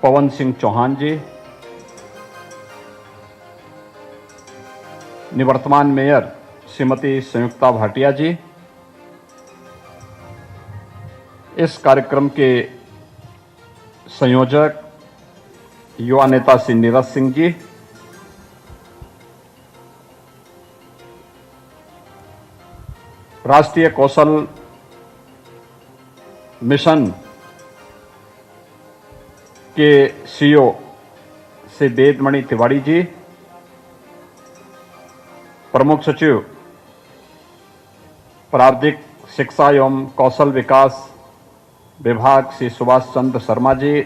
पवन सिंह चौहान जी, निवर्तमान मेयर श्रीमती संयुक्ता भाटिया जी, इस कार्यक्रम के संयोजक युवा नेता श्री नीरज सिंह जी, राष्ट्रीय कौशल मिशन के सीईओ श्री वेदमणि तिवारी जी, प्रमुख सचिव प्रारंभिक शिक्षा एवं कौशल विकास विभाग श्री सुभाष चंद्र शर्मा जी,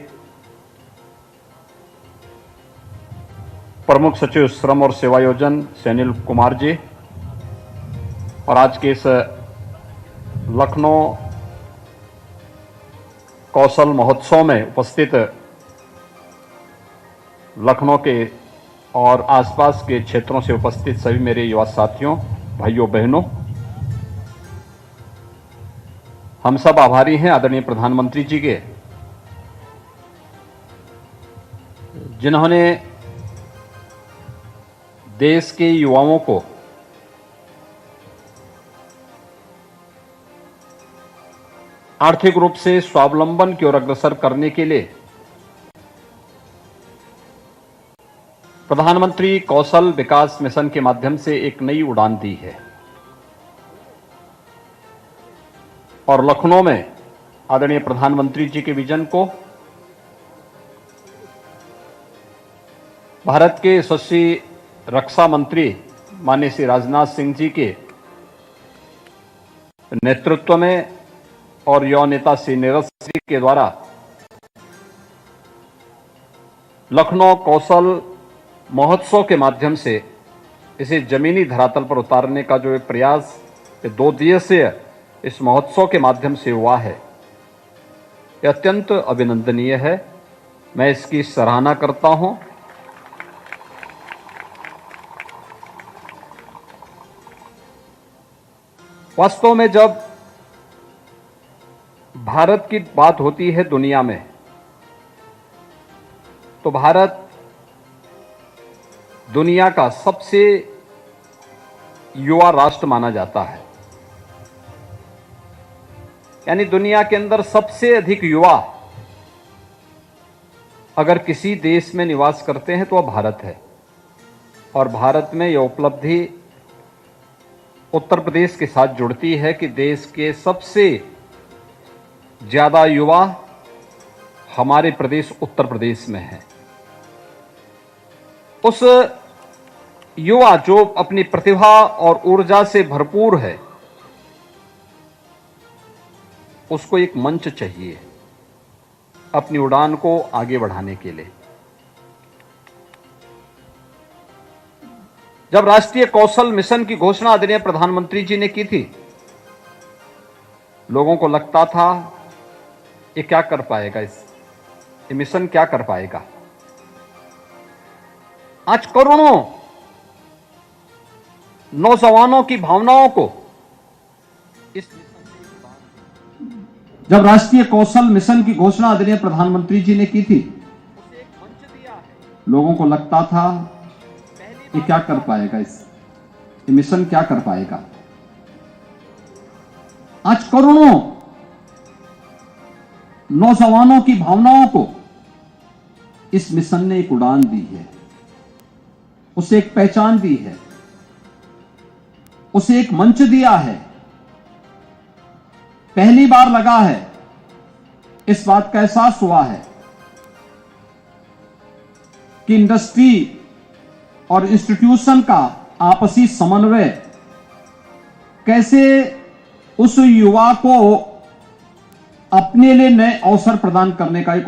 प्रमुख सचिव श्रम और सेवायोजन श्री अनिल कुमार जी, और आज के इस लखनऊ कौशल महोत्सव में उपस्थित लखनऊ के और आसपास के क्षेत्रों से उपस्थित सभी मेरे युवा साथियों, भाइयों बहनों, हम सब आभारी हैं आदरणीय प्रधानमंत्री जी के, जिन्होंने देश के युवाओं को आर्थिक रूप से स्वावलंबन की ओर अग्रसर करने के लिए प्रधानमंत्री कौशल विकास मिशन के माध्यम से एक नई उड़ान दी है। और लखनऊ में आदरणीय प्रधानमंत्री जी के विजन को भारत के यशस्वी रक्षा मंत्री माननीय श्री राजनाथ सिंह जी के नेतृत्व में और युवा नेता श्री नीरज सिंह के द्वारा लखनऊ कौशल महोत्सव के माध्यम से इसे जमीनी धरातल पर उतारने का जो प्रयास 2 दिवसीय इस महोत्सव के माध्यम से हुआ है, यह अत्यंत अभिनंदनीय है। मैं इसकी सराहना करता हूं। वास्तव में जब भारत की बात होती है दुनिया में, तो भारत दुनिया का सबसे युवा राष्ट्र माना जाता है। यानी दुनिया के अंदर सबसे अधिक युवा अगर किसी देश में निवास करते हैं तो वह भारत है। और भारत में यह उपलब्धि उत्तर प्रदेश के साथ जुड़ती है कि देश के सबसे ज्यादा युवा हमारे प्रदेश उत्तर प्रदेश में है। उस युवा जो अपनी प्रतिभा और ऊर्जा से भरपूर है, उसको एक मंच चाहिए अपनी उड़ान को आगे बढ़ाने के लिए। जब राष्ट्रीय कौशल मिशन की घोषणा आदरणीय प्रधानमंत्री जी ने की थी, लोगों को लगता था ये क्या कर पाएगा, ये मिशन क्या कर पाएगा। आज करोड़ों नौजवानों की भावनाओं को जब राष्ट्रीय कौशल मिशन की घोषणा आदरणीय प्रधानमंत्री जी ने की थी, लोगों को लगता था ये क्या कर पाएगा, ये मिशन क्या कर पाएगा। आज करोड़ों नौजवानों की भावनाओं को इस मिशन ने एक उड़ान दी है, उसे एक पहचान दी है, उसे एक मंच दिया है। पहली बार लगा है, इस बात का एहसास हुआ है कि इंडस्ट्री और इंस्टीट्यूशन का आपसी समन्वय कैसे उस युवा को अपने लिए नए अवसर प्रदान करने का एक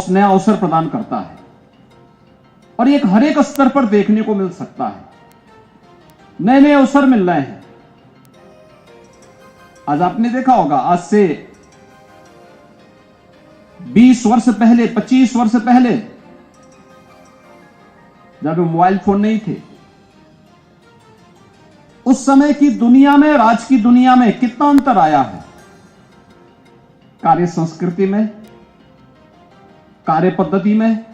नया अवसर प्रदान करता है। और ये हर एक स्तर पर देखने को मिल सकता है, नए नए अवसर मिल रहे हैं। आज आपने देखा होगा, आज से 20 वर्ष पहले, 25 वर्ष पहले, जब मोबाइल फोन नहीं थे, उस समय की दुनिया में और आज की दुनिया में कितना अंतर आया है। कार्य संस्कृति में, कार्य पद्धति में।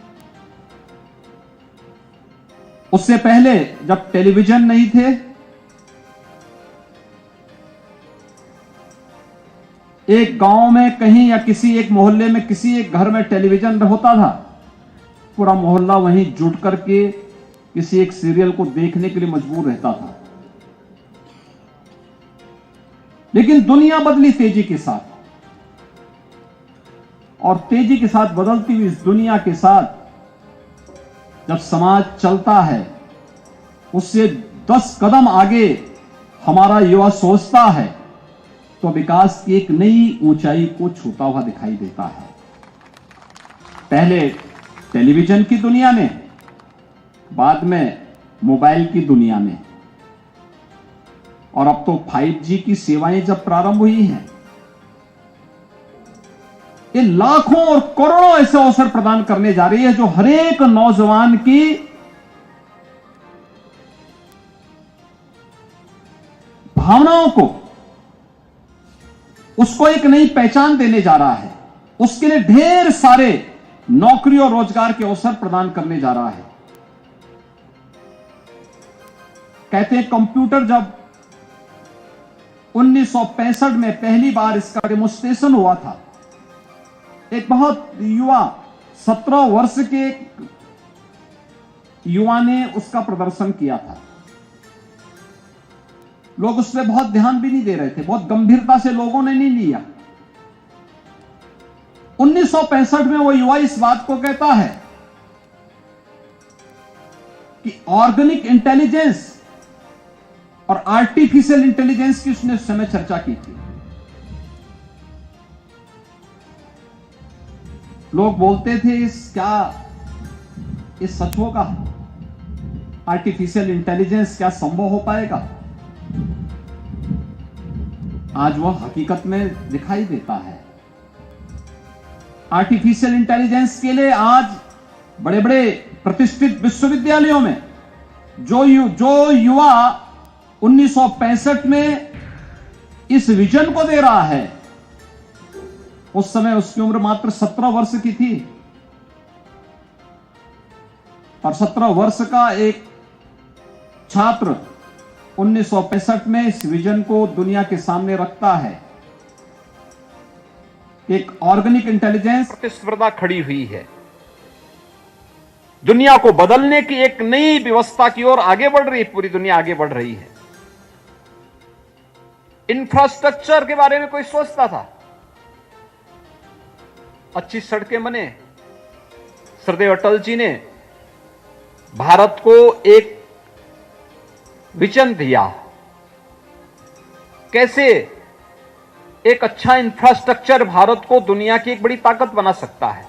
उससे पहले जब टेलीविजन नहीं थे, एक गांव में कहीं या किसी एक मोहल्ले में किसी एक घर में टेलीविजन होता था, पूरा मोहल्ला वहीं जुट करके किसी एक सीरियल को देखने के लिए मजबूर रहता था। लेकिन दुनिया बदली तेजी के साथ, और तेजी के साथ बदलती हुई इस दुनिया के साथ जब समाज चलता है, उससे 10 कदम आगे हमारा युवा सोचता है तो विकास की एक नई ऊंचाई को छूता हुआ दिखाई देता है। पहले टेलीविजन की दुनिया में, बाद में मोबाइल की दुनिया में, और अब तो 5G की सेवाएं जब प्रारंभ हुई हैं, ये लाखों और करोड़ों ऐसे अवसर प्रदान करने जा रही है जो हर एक नौजवान की भावनाओं को, उसको एक नई पहचान देने जा रहा है। उसके लिए ढेर सारे नौकरी और रोजगार के अवसर प्रदान करने जा रहा है। कहते हैं कंप्यूटर जब 1965 में पहली बार इसका डेमोन्स्ट्रेशन हुआ था, एक बहुत युवा 17 वर्ष के युवा ने उसका प्रदर्शन किया था। लोग उस पर बहुत ध्यान भी नहीं दे रहे थे, बहुत गंभीरता से लोगों ने नहीं लिया। 1965 में वो युवा इस बात को कहता है कि ऑर्गेनिक इंटेलिजेंस और आर्टिफिशियल इंटेलिजेंस की उसने उस समय चर्चा की थी। लोग बोलते थे इस सच होगा? आर्टिफिशियल इंटेलिजेंस क्या संभव हो पाएगा? आज वह हकीकत में दिखाई देता है। आर्टिफिशियल इंटेलिजेंस के लिए आज बड़े बड़े प्रतिष्ठित विश्वविद्यालयों में जो युवा 1965 में इस विजन को दे रहा है, उस समय उसकी उम्र मात्र 17 वर्ष की थी, और 17 वर्ष का एक छात्र 1965 में इस विजन को दुनिया के सामने रखता है। एक ऑर्गेनिक इंटेलिजेंस प्रतिस्पर्धा खड़ी हुई है, दुनिया को बदलने की एक नई व्यवस्था की ओर आगे बढ़ रही है, पूरी दुनिया आगे बढ़ रही है। इंफ्रास्ट्रक्चर के बारे में कोई सोचता था? अच्छी सड़कें बने, सरदेव अटल जी ने भारत को एक विजन दिया, कैसे एक अच्छा इंफ्रास्ट्रक्चर भारत को दुनिया की एक बड़ी ताकत बना सकता है।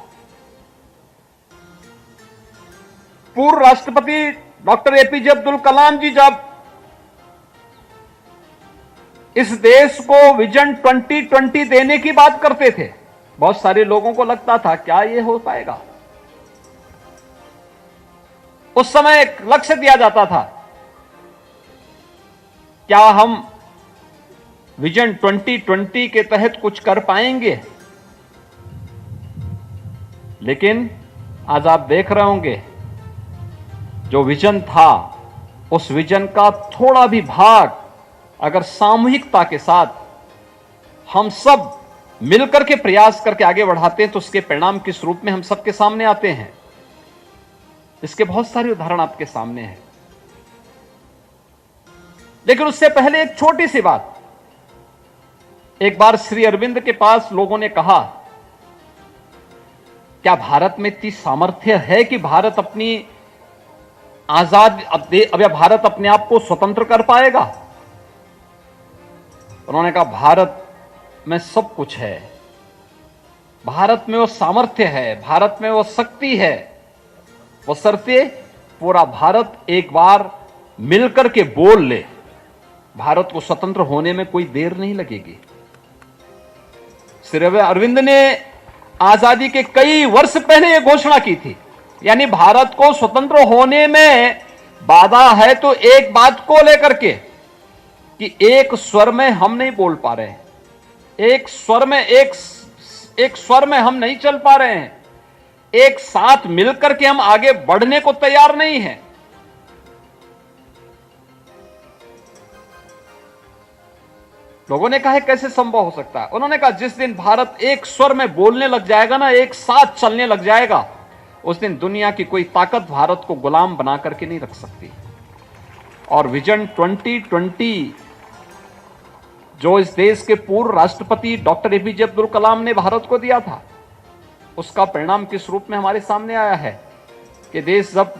पूर्व राष्ट्रपति डॉक्टर एपीजे अब्दुल कलाम जी जब इस देश को विजन 2020 देने की बात करते थे, बहुत सारे लोगों को लगता था क्या यह हो पाएगा। उस समय एक लक्ष्य दिया जाता था, क्या हम विजन 2020 के तहत कुछ कर पाएंगे? लेकिन आज आप देख रहे होंगे जो विजन था, उस विजन का थोड़ा भी भाग अगर सामूहिकता के साथ हम सब मिलकर के प्रयास करके आगे बढ़ाते हैं तो उसके परिणाम किस रूप में हम सबके सामने आते हैं, इसके बहुत सारे उदाहरण आपके सामने हैं। लेकिन उससे पहले एक छोटी सी बात, एक बार श्री अरविंद के पास लोगों ने कहा, क्या भारत में इतनी सामर्थ्य है कि भारत अपनी आजाद अब या भारत अपने आप को स्वतंत्र कर पाएगा? उन्होंने कहा भारत में सब कुछ है, भारत में वो सामर्थ्य है, भारत में वो शक्ति है, वो शर्ते पूरा भारत एक बार मिलकर के बोल ले, भारत को स्वतंत्र होने में कोई देर नहीं लगेगी। श्री अरविंद ने आजादी के कई वर्ष पहले यह घोषणा की थी, यानी भारत को स्वतंत्र होने में बाधा है तो एक बात को लेकर के कि एक स्वर में हम नहीं बोल पा रहे हैं, एक स्वर में हम नहीं चल पा रहे हैं, एक साथ मिलकर के हम आगे बढ़ने को तैयार नहीं हैं। लोगों ने कहा है कैसे संभव हो सकता है? उन्होंने कहा जिस दिन भारत एक स्वर में बोलने लग जाएगा ना, एक साथ चलने लग जाएगा, उस दिन दुनिया की कोई ताकत भारत को गुलाम बना करके नहीं रख सकती। और विजन 2020 जो इस देश के पूर्व राष्ट्रपति डॉक्टर एपीजे अब्दुल कलाम ने भारत को दिया था, उसका परिणाम किस रूप में हमारे सामने आया है कि देश जब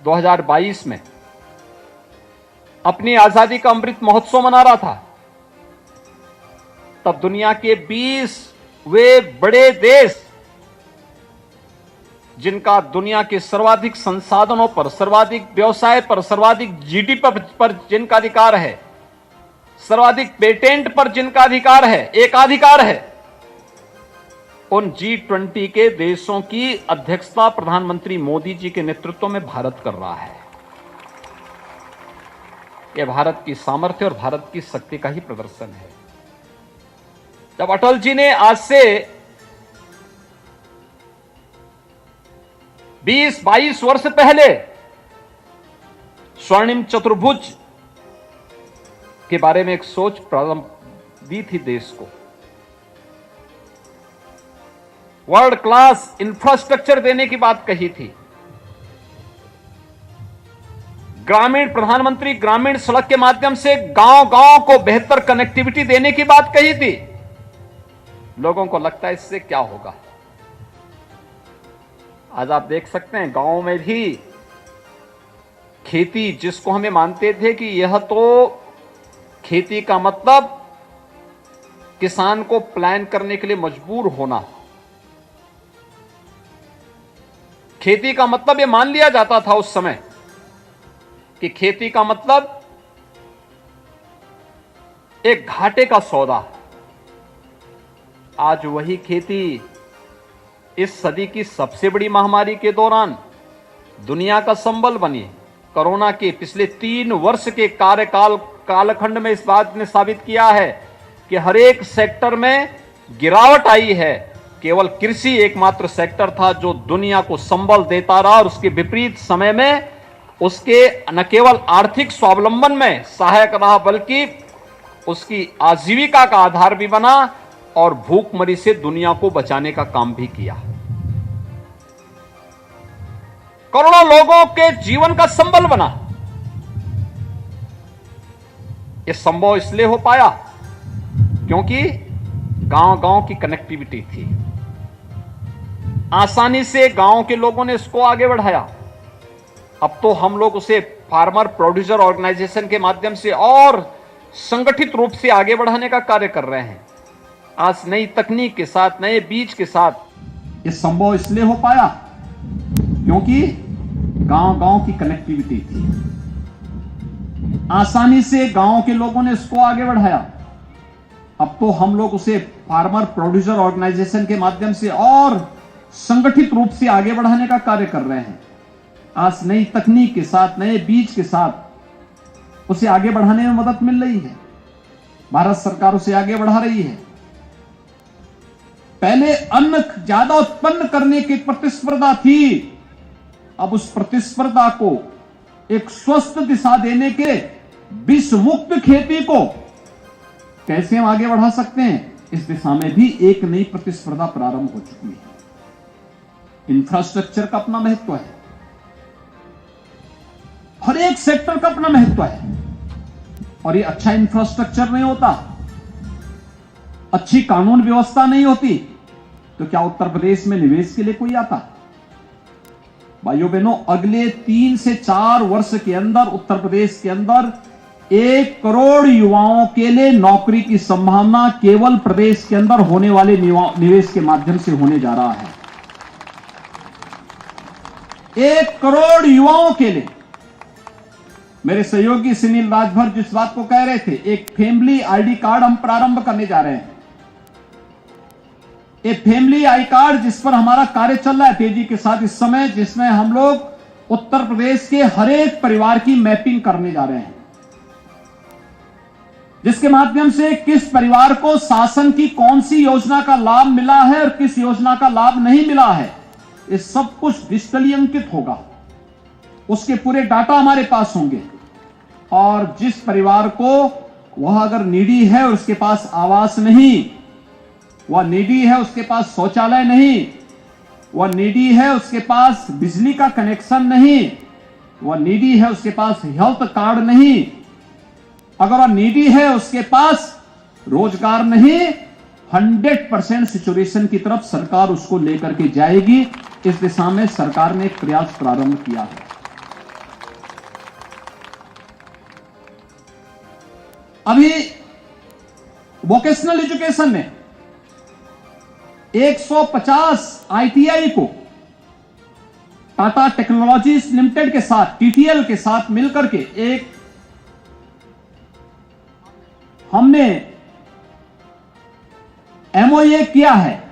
2022 में अपनी आजादी का अमृत महोत्सव मना रहा था, तब दुनिया के 20 वे बड़े देश जिनका दुनिया के सर्वाधिक संसाधनों पर, सर्वाधिक व्यवसाय पर, सर्वाधिक जीडीपी पर जिनका अधिकार है, सर्वाधिक पेटेंट पर जिनका अधिकार है, एकाधिकार है, उन G20 के देशों की अध्यक्षता प्रधानमंत्री मोदी जी के नेतृत्व में भारत कर रहा है। यह भारत की सामर्थ्य और भारत की शक्ति का ही प्रदर्शन है। जब अटल जी ने आज से 20-22 वर्ष पहले स्वर्णिम चतुर्भुज के बारे में एक सोच प्रारंभ दी थी देश को, वर्ल्ड क्लास इंफ्रास्ट्रक्चर देने की बात कही थी, ग्रामीण प्रधानमंत्री ग्रामीण सड़क के माध्यम से गांव-गांव को बेहतर कनेक्टिविटी देने की बात कही थी। लोगों को लगता है इससे क्या होगा? आज आप देख सकते हैं गांव में भी खेती, जिसको हमें मानते थे कि यह तो खेती का मतलब किसान को प्लान करने के लिए मजबूर होना, खेती का मतलब यह मान लिया जाता था उस समय कि खेती का मतलब एक घाटे का सौदा। आज वही खेती इस सदी की सबसे बड़ी महामारी के दौरान दुनिया का संबल बनी। कोरोना के पिछले 3 वर्ष के कालखंड में इस बात ने साबित किया है कि हर एक सेक्टर में गिरावट आई है। केवल कृषि एकमात्र सेक्टर था जो दुनिया को संबल देता रहा और उसके विपरीत समय में उसके न केवल आर्थिक स्वावलंबन में सहायक रहा, बल्कि उसकी आजीविका का आधार भी बना और भूखमरी से दुनिया को बचाने का काम भी किया। करोड़ों लोगों के जीवन का संबल बना। यह संभव इसलिए हो पाया क्योंकि गांव-गांव की कनेक्टिविटी थी। आसानी से गांव के लोगों ने इसको आगे बढ़ाया। अब तो हम लोग उसे फार्मर प्रोड्यूसर ऑर्गेनाइजेशन के माध्यम से और संगठित रूप से आगे बढ़ाने का कार्य कर रहे हैं। आज नई तकनीक के साथ, नए बीज के साथ ये संभव इसलिए हो पाया क्योंकि गांव-गांव की कनेक्टिविटी थी। आसानी से गांव के लोगों ने इसको आगे बढ़ाया। अब तो हम लोग उसे फार्मर प्रोड्यूसर ऑर्गेनाइजेशन के माध्यम से और संगठित रूप से आगे बढ़ाने का कार्य कर रहे हैं। आज नई तकनीक के साथ, नए बीज के साथ उसे आगे बढ़ाने में मदद मिल रही है। भारत सरकार उसे आगे बढ़ा रही है। पहले अन्न ज्यादा उत्पन्न करने की प्रतिस्पर्धा थी, अब उस प्रतिस्पर्धा को एक स्वस्थ दिशा देने के विष मुक्त खेती को कैसे हम आगे बढ़ा सकते हैं, इस दिशा में भी एक नई प्रतिस्पर्धा प्रारंभ हो चुकी है। इंफ्रास्ट्रक्चर का अपना महत्व है, हर एक सेक्टर का अपना महत्व है। और ये अच्छा इंफ्रास्ट्रक्चर नहीं होता, अच्छी कानून व्यवस्था नहीं होती, तो क्या उत्तर प्रदेश में निवेश के लिए कोई आता? भाइयों बहनों, अगले 3 से 4 वर्ष के अंदर उत्तर प्रदेश के अंदर 1 करोड़ युवाओं के लिए नौकरी की संभावना केवल प्रदेश के अंदर होने वाले निवेश के माध्यम से होने जा रहा है। 1 करोड़ युवाओं के लिए। मेरे सहयोगी सुनील राजभर जिस बात को कह रहे थे, एक फैमिली आईडी कार्ड हम प्रारंभ करने जा रहे हैं। एक फैमिली आई कार्ड जिस पर हमारा कार्य चल रहा है तेजी के साथ इस समय, जिसमें हम लोग उत्तर प्रदेश के हर एक परिवार की मैपिंग करने जा रहे हैं, जिसके माध्यम से किस परिवार को शासन की कौन सी योजना का लाभ मिला है और किस योजना का लाभ नहीं मिला है, ये सब कुछ डिजिटली अंकित होगा, उसके पूरे डाटा हमारे पास होंगे। और जिस परिवार को वह अगर नीडी है और उसके पास आवास नहीं, वह नीडी है उसके पास शौचालय नहीं, वह नीडी है उसके पास बिजली का कनेक्शन नहीं, वह नीडी है उसके पास हेल्थ कार्ड नहीं, अगर वह नीडी है उसके पास रोजगार नहीं, 100% सिचुएशन की तरफ सरकार उसको लेकर के जाएगी। इस दिशा में सरकार ने एक प्रयास प्रारंभ किया है। अभी वोकेशनल एजुकेशन में 150 आईटीआई को टाटा टेक्नोलॉजीज लिमिटेड के साथ, टीटीएल के साथ मिलकर के एक हमने एमओए किया है।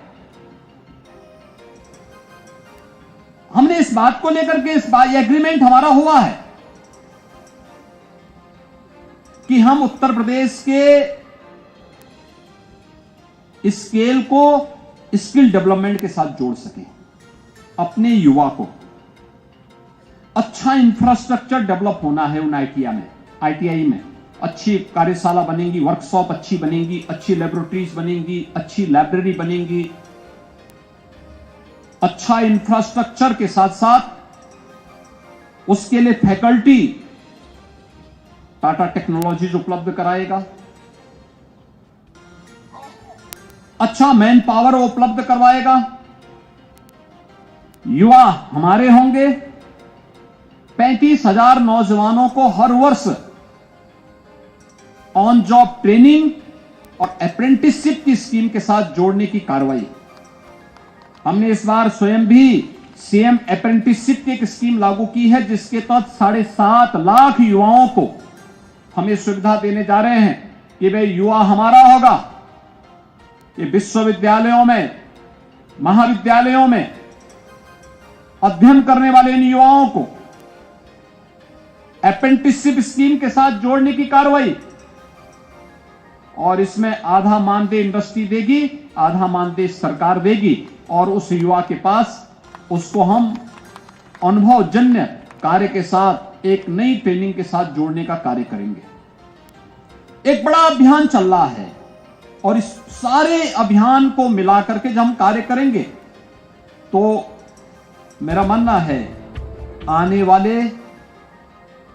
हमने इस बात को लेकर के एग्रीमेंट हमारा हुआ है कि हम उत्तर प्रदेश के स्केल को स्किल डेवलपमेंट के साथ जोड़ सकें। अपने युवा को अच्छा इंफ्रास्ट्रक्चर डेवलप होना है। उन आईटीआई में अच्छी कार्यशाला बनेंगी, वर्कशॉप अच्छी बनेंगी, अच्छी लेबोरेटरीज बनेंगी, अच्छी लाइब्रेरी बनेंगी। अच्छा इंफ्रास्ट्रक्चर के साथ साथ उसके लिए फैकल्टी टाटा टेक्नोलॉजीज उपलब्ध कराएगा, अच्छा मैन पावर उपलब्ध करवाएगा। युवा हमारे होंगे, 35,000 नौजवानों को हर वर्ष ऑन जॉब ट्रेनिंग और अप्रेंटिसशिप की स्कीम के साथ जोड़ने की कार्रवाई। हमने इस बार स्वयं भी सीएम अप्रेंटिसशिप की एक स्कीम लागू की है, जिसके तहत 7.5 लाख युवाओं को हम ये सुविधा देने जा रहे हैं कि भाई युवा हमारा होगा। ये विश्वविद्यालयों में, महाविद्यालयों में अध्ययन करने वाले इन युवाओं को अप्रेंटिसशिप स्कीम के साथ जोड़ने की कार्रवाई। और इसमें आधा मानदेय इंडस्ट्री देगी, आधा मानदेय सरकार देगी, और उस युवा के पास उसको हम अनुभवजन्य कार्य के साथ एक नई ट्रेनिंग के साथ जोड़ने का कार्य करेंगे। एक बड़ा अभियान चल रहा है और इस सारे अभियान को मिलाकर के जब हम कार्य करेंगे तो मेरा मानना है आने वाले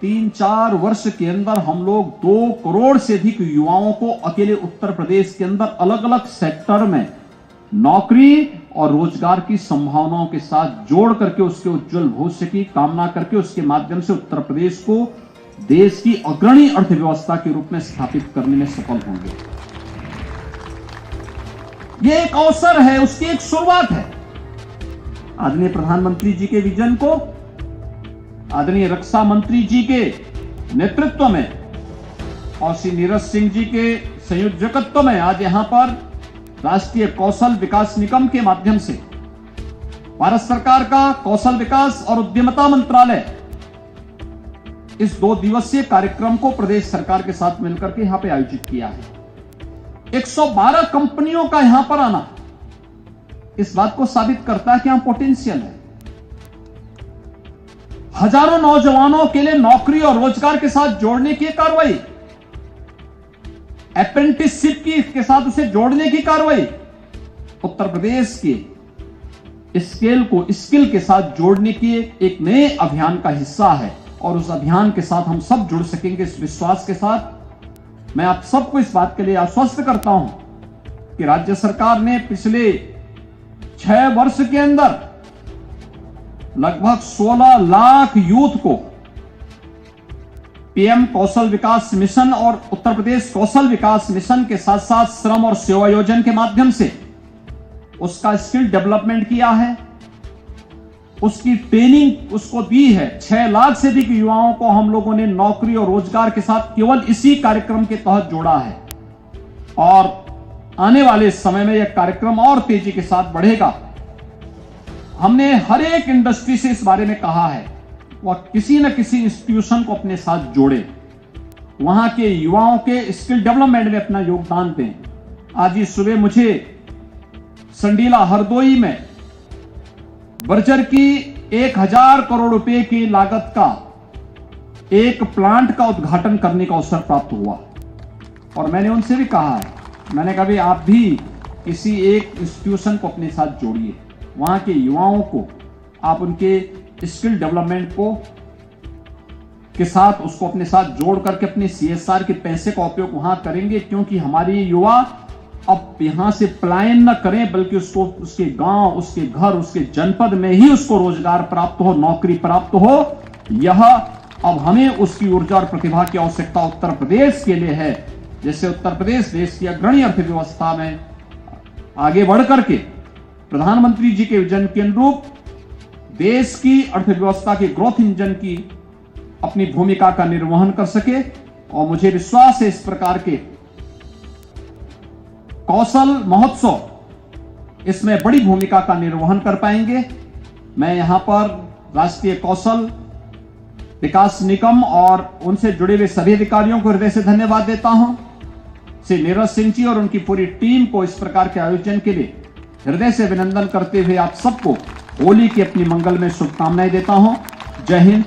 3-4 वर्ष के अंदर हम लोग 2 करोड़ से अधिक युवाओं को अकेले उत्तर प्रदेश के अंदर अलग अलग सेक्टर में नौकरी और रोजगार की संभावनाओं के साथ जोड़ करके उसके उज्जवल भविष्य की कामना करके उसके माध्यम से उत्तर प्रदेश को देश की अग्रणी अर्थव्यवस्था के रूप में स्थापित करने में सफल होंगे। यह एक अवसर है, उसकी एक शुरुआत है। आदरणीय प्रधानमंत्री जी के विजन को आदरणीय रक्षा मंत्री जी के नेतृत्व में और श्री नीरज सिंह जी के संयोजकत्व में आज यहां पर राष्ट्रीय कौशल विकास निगम के माध्यम से भारत सरकार का कौशल विकास और उद्यमिता मंत्रालय इस 2 दिवसीय कार्यक्रम को प्रदेश सरकार के साथ मिलकर के यहां पे आयोजित किया है। 112 कंपनियों का यहां पर आना इस बात को साबित करता है कि यहां पोटेंशियल है। हजारों नौजवानों के लिए नौकरी और रोजगार के साथ जोड़ने की कार्रवाई, अप्रेंटिसशिप की के साथ उसे जोड़ने की कार्रवाई उत्तर प्रदेश के स्केल को स्किल के साथ जोड़ने की एक नए अभियान का हिस्सा है। और उस अभियान के साथ हम सब जुड़ सकेंगे इस विश्वास के साथ। मैं आप सबको इस बात के लिए आश्वस्त करता हूं कि राज्य सरकार ने पिछले 6 वर्ष के अंदर लगभग 16 लाख यूथ को पीएम कौशल विकास मिशन और उत्तर प्रदेश कौशल विकास मिशन के साथ साथ श्रम और सेवा योजना के माध्यम से उसका स्किल डेवलपमेंट किया है, उसकी ट्रेनिंग उसको दी है। 6 लाख से अधिक युवाओं को हम लोगों ने नौकरी और रोजगार के साथ केवल इसी कार्यक्रम के तहत जोड़ा है। और आने वाले समय में यह कार्यक्रम और तेजी के साथ बढ़ेगा। हमने हर एक इंडस्ट्री से इस बारे में कहा है वह किसी न किसी इंस्टीट्यूशन को अपने साथ जोड़े, वहां के युवाओं के स्किल डेवलपमेंट में अपना योगदान दें। आज ही सुबह मुझे संडीला हरदोई में बर्जर की 1000 करोड़ रुपए की लागत का एक प्लांट का उद्घाटन करने का अवसर प्राप्त हुआ। और मैंने उनसे भी कहा है, मैंने कहा भी आप भी किसी एक इंस्टीट्यूशन को अपने साथ जोड़िए, वहां के युवाओं को आप उनके स्किल डेवलपमेंट को के साथ उसको अपने साथ जोड़ करके अपने CSR के पैसे का उपयोग वहां करेंगे, क्योंकि हमारे युवा अब यहां से पलायन न करें, बल्कि उसको उसके गांव, उसके घर, उसके जनपद में ही उसको रोजगार प्राप्त हो, नौकरी प्राप्त हो। यह अब हमें उसकी ऊर्जा और प्रतिभा की आवश्यकता उत्तर प्रदेश के लिए है। जैसे उत्तर प्रदेश देश की अग्रणी अर्थव्यवस्था में आगे बढ़ करके प्रधानमंत्री जी के विजन के अनुरूप देश की अर्थव्यवस्था के ग्रोथ इंजन की अपनी भूमिका का निर्वहन कर सके। और मुझे विश्वास है इस प्रकार के कौशल महोत्सव इसमें बड़ी भूमिका का निर्वहन कर पाएंगे। मैं यहां पर राष्ट्रीय कौशल विकास निगम और उनसे जुड़े हुए सभी अधिकारियों को हृदय से धन्यवाद देता हूं। श्री नीरज सिंह जी और उनकी पूरी टीम को इस प्रकार के आयोजन के लिए हृदय से अभिनंदन करते हुए आप सबको होली की अपनी मंगलमय शुभकामनाएं देता हूं। जय हिंद,